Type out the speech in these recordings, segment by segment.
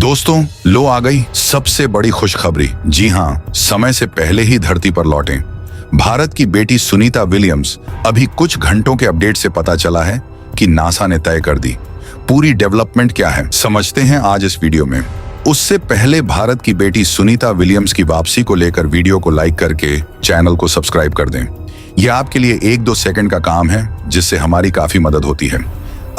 दोस्तों, लो आ गई सबसे बड़ी खुशखबरी। जी हाँ, समय से पहले ही धरती पर लौटे भारत की बेटी सुनीता विलियम्स। अभी कुछ घंटों के अपडेट से पता चला है कि नासा ने तय कर दी। पूरी डेवलपमेंट क्या है समझते हैं आज इस वीडियो में। उससे पहले भारत की बेटी सुनीता विलियम्स की वापसी को लेकर वीडियो को लाइक करके चैनल को सब्सक्राइब कर दें। यह आपके लिए 1-2 सेकंड का काम है जिससे हमारी काफी मदद होती है।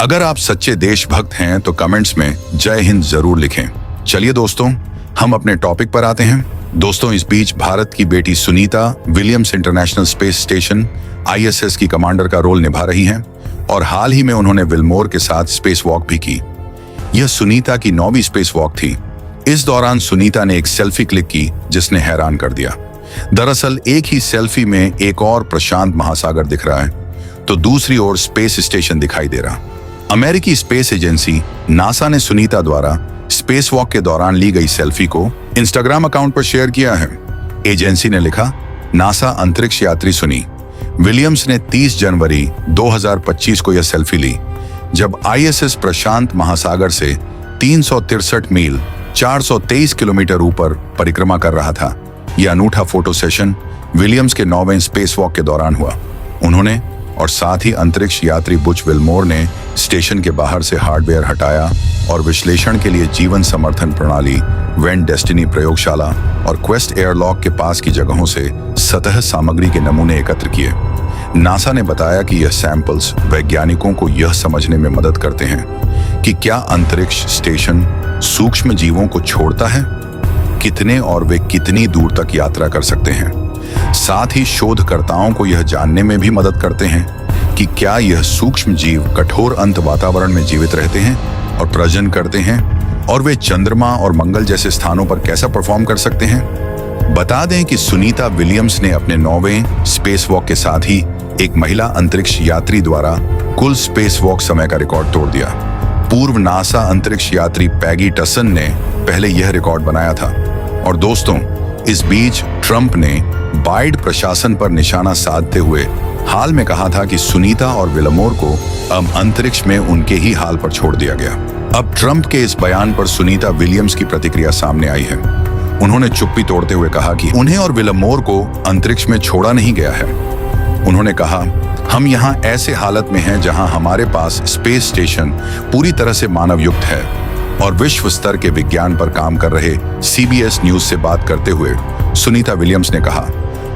अगर आप सच्चे देशभक्त हैं तो कमेंट्स में जय हिंद जरूर लिखें। चलिए दोस्तों, हम अपने टॉपिक पर आते हैं। दोस्तों, इस बीच भारत की बेटी Sunita Williams international space station ISS की कमांडर का रोल निभा रही हैं और हाल ही में उन्होंने विलमोर के साथ स्पेस वॉक भी की। यह सुनीता की 9वीं स्पेस वॉक थी। इस दौरान सुनीता ने एक सेल्फी क्लिक की जिसने हैरान कर दिया। दरअसल एक ही सेल्फी में एक और प्रशांत महासागर दिख रहा है तो दूसरी ओर स्पेस स्टेशन दिखाई दे रहा। अमेरिकी स्पेस एजेंसी नासा ने सुनीता द्वारा स्पेस वॉक के दौरान ली गई सेल्फी को इंस्टाग्राम अकाउंट पर शेयर किया है। एजेंसी ने लिखा, नासा अंतरिक्ष यात्री सुनी विलियम्स ने 30 जनवरी 2025 को यह सेल्फी ली जब ISS प्रशांत महासागर से 363 मील 423 किलोमीटर ऊपर परिक्रमा कर रहा था। यह अनूठा फोटो सेशन विलियम्स के 9वें स्पेस वॉक के दौरान हुआ। उन्होंने और साथ ही अंतरिक्ष यात्री बुच विलमोर ने स्टेशन के बाहर से हार्डवेयर हटाया और विश्लेषण के लिए जीवन समर्थन प्रणाली, वेंट डेस्टिनी प्रयोगशाला और क्वेस्ट एयरलॉक के पास की जगहों से सतह सामग्री के नमूने एकत्र किए। नासा ने बताया कि यह सैंपल्स वैज्ञानिकों को यह समझने में मदद करते हैं कि क्या अंतरिक्ष स्टेशन सूक्ष्म जीवों को छोड़ता है, कितने और वे कितनी दूर तक यात्रा कर सकते हैं। साथ ही शोधकर्ताओं को यह जानने में भी मदद करते हैं कि क्या यह सूक्ष्म जीव कठोर अंत वातावरण में जीवित रहते हैं और प्रजनन करते हैं और वे चंद्रमा और मंगल जैसे स्थानों पर कैसा परफॉर्म कर सकते हैं। बता दें कि सुनीता विलियम्स ने अपने 9वें स्पेस वॉक के साथ ही एक महिला अंतरिक्ष यात्री द्वारा कुल स्पेस वॉक समय का रिकॉर्ड तोड़ दिया। पूर्व नासा अंतरिक्ष यात्री पैगी टसन ने पहले यह रिकॉर्ड बनाया था। और दोस्तों, इस बीच ट्रंप ने बाइडेन प्रशासन पर निशाना साधते हुए हाल में कहा था कि सुनीता और विलमोर को अब अंतरिक्ष में उनके ही हाल पर छोड़ दिया गया। अब ट्रंप के इस बयान पर सुनीता विलियम्स की प्रतिक्रिया सामने आई है। उन्होंने चुप्पी तोड़ते हुए कहा कि उन्हें और विलमोर को अंतरिक्ष में छोड़ा नहीं गया है। उन्होंने कहा, हम यहाँ ऐसे हालत में हैं जहाँ हमारे पास स्पेस स्टेशन पूरी तरह से मानव युक्त है। और विश्व स्तर के विज्ञान पर काम कर रहे CBS न्यूज से बात करते हुए सुनीता विलियम्स ने कहा,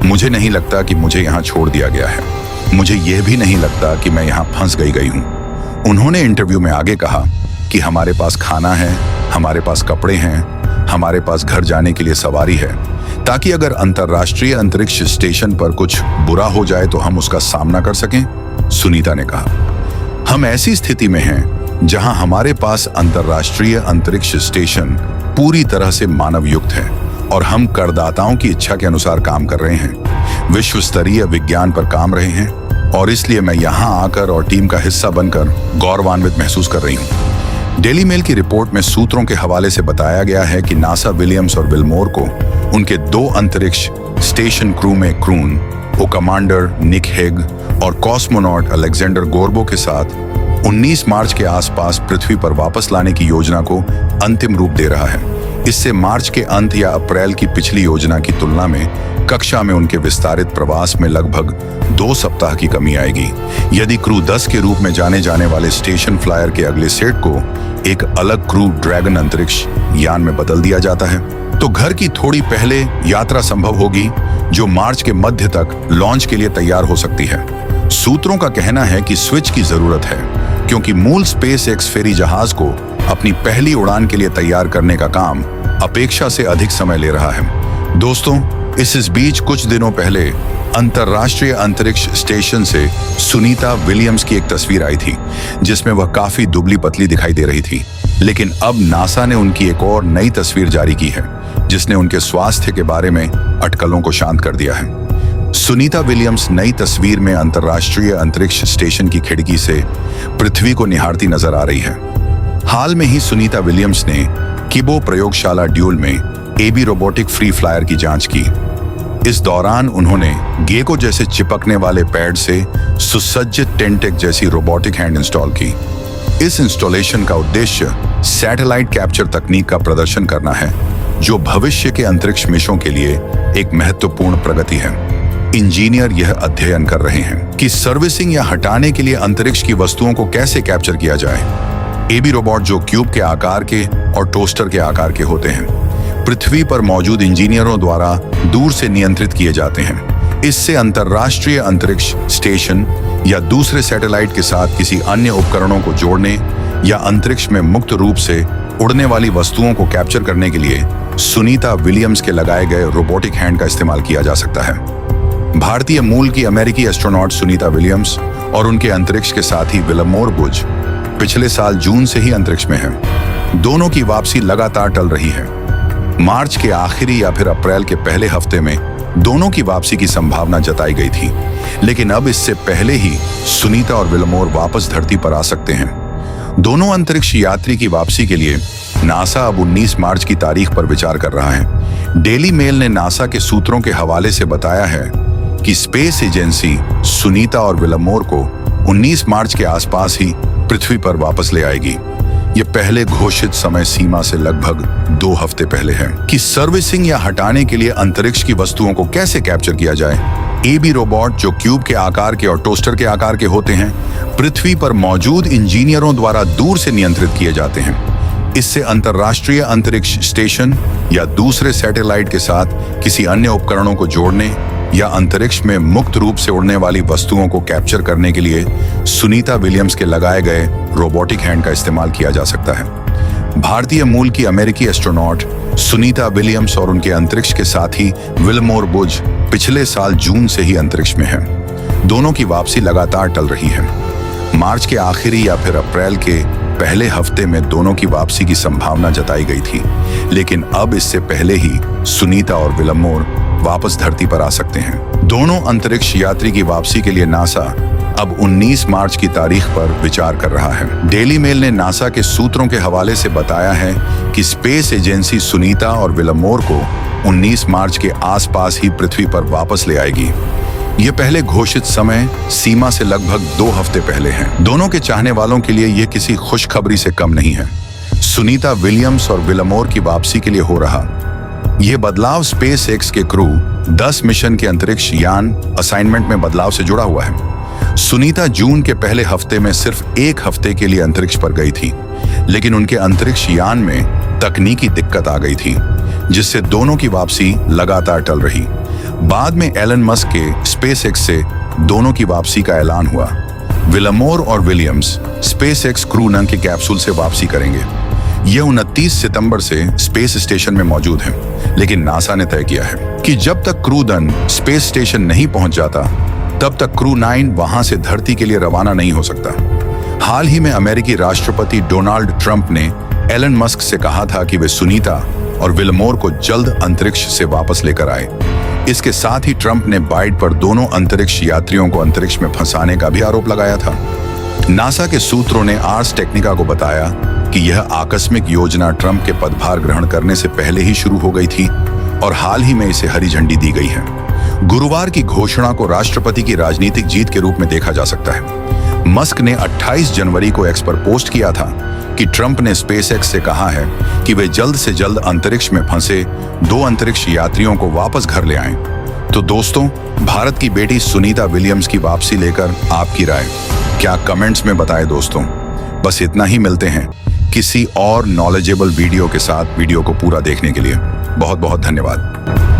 मुझे नहीं लगता कि मुझे यहाँ छोड़ दिया गया है। मुझे यह भी नहीं लगता कि मैं यहाँ फंस गई हूँ। उन्होंने इंटरव्यू में आगे कहा कि हमारे पास खाना है, हमारे पास कपड़े हैं, हमारे पास घर जाने के लिए सवारी है, ताकि अगर अंतर्राष्ट्रीय अंतरिक्ष स्टेशन पर कुछ बुरा हो जाए तो हम उसका सामना कर सकें। सुनीता ने कहा, हम ऐसी स्थिति में हैं जहां हमारे पास अंतर्राष्ट्रीय अंतरिक्ष स्टेशन पूरी तरह से मानव युक्त है और हम करदाताओं की इच्छा के अनुसार काम कर रहे हैं, विश्व स्तरीय विज्ञान पर काम रहे हैं और इसलिए मैं यहां आकर और टीम का हिस्सा बनकर गौरवान्वित महसूस कर रही हूं। डेली मेल की रिपोर्ट में सूत्रों के हवाले से बताया गया है कि नासा विलियम्स और विलमोर को उनके 2 अंतरिक्ष स्टेशन क्रू में क्रून, कमांडर निक हेग और कॉस्मोनॉट अलेक्जेंडर गोर्बो के साथ 19 मार्च के आसपास पृथ्वी पर वापस लाने की योजना को अंतिम रूप दे रहा है। इससे मार्च के अंत या अप्रैल की पिछली योजना की तुलना में कक्षा में उनके विस्तारित प्रवास में लगभग 2 सप्ताह की कमी आएगी। यदि क्रू 10 के रूप में जाने जाने वाले स्टेशन फ्लायर के अगले सेट को एक अलग क्रू ड्रैगन अंतरिक्ष यान में बदल दिया जाता है तो घर की थोड़ी पहले यात्रा संभव होगी जो मार्च के मध्य तक लॉन्च के लिए तैयार हो सकती है। सूत्रों का कहना है कि स्विच की जरूरत है क्योंकि मूल SpaceX फेरी जहाज को अपनी पहली उड़ान के लिए तैयार करने का काम अपेक्षा से अधिक समय ले रहा है। दोस्तों, इस बीच कुछ दिनों पहले अंतर्राष्ट्रीय अंतरिक्ष स्टेशन से सुनीता विलियम्स की एक तस्वीर आई थी जिसमें वह काफी दुबली पतली दिखाई दे रही थी। लेकिन अब नासा ने उनकी एक और नई तस्वीर जारी की है जिसने उनके स्वास्थ्य के बारे में अटकलों को शांत कर दिया है। सुनीता विलियम्स नई तस्वीर में अंतर्राष्ट्रीय अंतरिक्ष स्टेशन की खिड़की से पृथ्वी को निहारती नजर आ रही है। हाल में ही सुनीता विलियम्स ने किबो प्रयोगशाला ड्यूल में AB रोबोटिक फ्री फ्लायर की जांच की। इस दौरान उन्होंने गेको जैसे चिपकने वाले पैड से सुसज्जित टेंटेक जैसी रोबोटिक हैंड इंस्टॉल की। इस इंस्टॉलेशन का उद्देश्य सैटेलाइट कैप्चर तकनीक का प्रदर्शन करना है, जो भविष्य के अंतरिक्ष मिशनों के लिए एक महत्वपूर्ण प्रगति है। इंजीनियर यह अध्ययन कर रहे हैं कि सर्विसिंग या हटाने के लिए अंतरिक्ष की वस्तुओं को कैसे कैप्चर किया जाए। एबी रोबोट जो क्यूब के आकार के और टोस्टर के आकार के होते हैं, पृथ्वी पर मौजूद इंजीनियरों द्वारा दूर से नियंत्रित किए जाते हैं। इससे अंतरराष्ट्रीय अंतरिक्ष स्टेशन या दूसरे सैटेलाइट के साथ किसी अन्य उपकरणों को जोड़ने या अंतरिक्ष में मुक्त रूप से उड़ने वाली वस्तुओं को कैप्चर करने के लिए सुनीता विलियम्स के लगाए गए रोबोटिक हैंड का इस्तेमाल किया जा सकता है। भारतीय मूल की अमेरिकी एस्ट्रोनॉट सुनीता विलियम्स और उनके अंतरिक्ष के साथी विलमोर बुश पिछले साल जून से ही अंतरिक्ष में हैं। दोनों की वापसी लगातार टल रही है। मार्च के आखिरी या फिर अप्रैल के पहले हफ्ते में दोनों की वापसी की संभावना जताई गई थी, लेकिन अब इससे पहले ही सुनीता और विलमोर वापस धरती पर आ सकते हैं। दोनों अंतरिक्ष यात्री की वापसी के लिए नासा अब 19 मार्च की तारीख पर विचार कर रहा है। डेली मेल ने नासा के सूत्रों के हवाले से बताया है कि स्पेस एजेंसी सुनीता और विलमोर को 19 मार्च के आसपास ही पृथ्वी पर वापस ले आएगी। ये पहले घोषित समय सीमा से लगभग 2 हफ्ते पहले है कि सर्विसिंग या हटाने के लिए अंतरिक्ष की वस्तुओं को कैसे कैप्चर किया जाए। एबी रोबोट जो क्यूब के आकार के और टोस्टर के आकार के होते हैं, पृथ्वी पर मौजूद इंजीनियरों द्वारा दूर से नियंत्रित किए जाते हैं। इससे अंतरराष्ट्रीय अंतरिक्ष स्टेशन या दूसरे सैटेलाइट के साथ किसी अन्य उपकरणों को जोड़ने या अंतरिक्ष में मुक्त रूप से उड़ने वाली वस्तुओं को कैप्चर करने के लिए सुनीता विलियम्स के लगाए गए रोबोटिक हैंड का इस्तेमाल किया जा सकता है। भारतीय मूल की अमेरिकी एस्ट्रोनॉट सुनीता विलियम्स और उनके अंतरिक्ष के साथी विलमोर बुश पिछले साल जून से ही अंतरिक्ष में हैं। दोनों की वापसी लगातार टल रही है। मार्च के आखिरी या फिर अप्रैल के पहले हफ्ते में दोनों की वापसी की संभावना जताई गई थी, लेकिन अब इससे पहले ही सुनीता और विलमोर वापस धरती पर आ सकते हैं। दोनों अंतरिक्ष यात्री की वापसी के लिए नासा अब 19 मार्च की तारीख पर विचार कर रहा है। डेली मेल ने नासा के सूत्रों के हवाले से बताया है कि स्पेस एजेंसी सुनीता और विलमोर को 19 मार्च के आसपास ही पृथ्वी पर वापस ले आएगी। ये पहले घोषित समय सीमा से लगभग 2 हफ्ते पहले है। दोनों के चाहने वालों के लिए यह किसी खुशखबरी से कम नहीं है। सुनीता विलियम्स और विलमोर की वापसी के लिए हो रहा यह बदलाव स्पेस एक्स के क्रू 10 मिशन के अंतरिक्ष यान असाइनमेंट में बदलाव से जुड़ा हुआ है। सुनीता जून के पहले हफ्ते में सिर्फ 1 हफ्ते के लिए अंतरिक्ष पर गई थी, लेकिन उनके अंतरिक्ष यान में तकनीकी दिक्कत आ गई थी, जिससे दोनों की वापसी लगातार टल रही। बाद में एलन मस्क के स्पेस एक्स से दोनों की वापसी का ऐलान हुआ। विलमोर और विलियम्स स्पेस एक्स क्रू 9 के कैप्सूल से वापसी करेंगे। यह 29 सितंबर से स्पेस स्टेशन में मौजूद है, लेकिन नासा ने तय किया है कि जब तक क्रू 10 स्पेस स्टेशन नहीं पहुंच जाता, तब तक क्रू 9 वहां से धरती के लिए रवाना नहीं हो सकता। हाल ही में अमेरिकी राष्ट्रपति डोनाल्ड ट्रंप ने एलन मस्क से कहा था कि वे सुनीता और विलमोर को जल्द अंतरिक्ष से वापस लेकर आए। इसके साथ ही ट्रंप ने बाइडेन पर दोनों अंतरिक्ष यात्रियों को अंतरिक्ष में फंसाने का भी आरोप लगाया था। नासा के सूत्रों ने आर्स टेक्निका को बताया कि यह आकस्मिक योजना ट्रंप के पदभार ग्रहण करने से पहले ही शुरू हो गई थी और हाल ही में इसे हरी झंडी दी गई है। गुरुवार की घोषणा को राष्ट्रपति की राजनीतिक जीत के रूप में देखा जा सकता है। मस्क ने 28 जनवरी को एक्स पर पोस्ट किया था कि ट्रंप ने स्पेसएक्स से कहा है कि वे जल्द से जल्द अंतरिक्ष में फंसे 2 अंतरिक्ष यात्रियों को वापस घर ले आएं। तो दोस्तों, भारत की बेटी सुनीता विलियम्स की वापसी लेकर आपकी राय क्या कमेंट्स में बताएं दोस्तों। बस इतना ही, मिलते हैं किसी और नॉलेजेबल वीडियो के साथ। वीडियो को पूरा देखने के लिए बहुत बहुत धन्यवाद।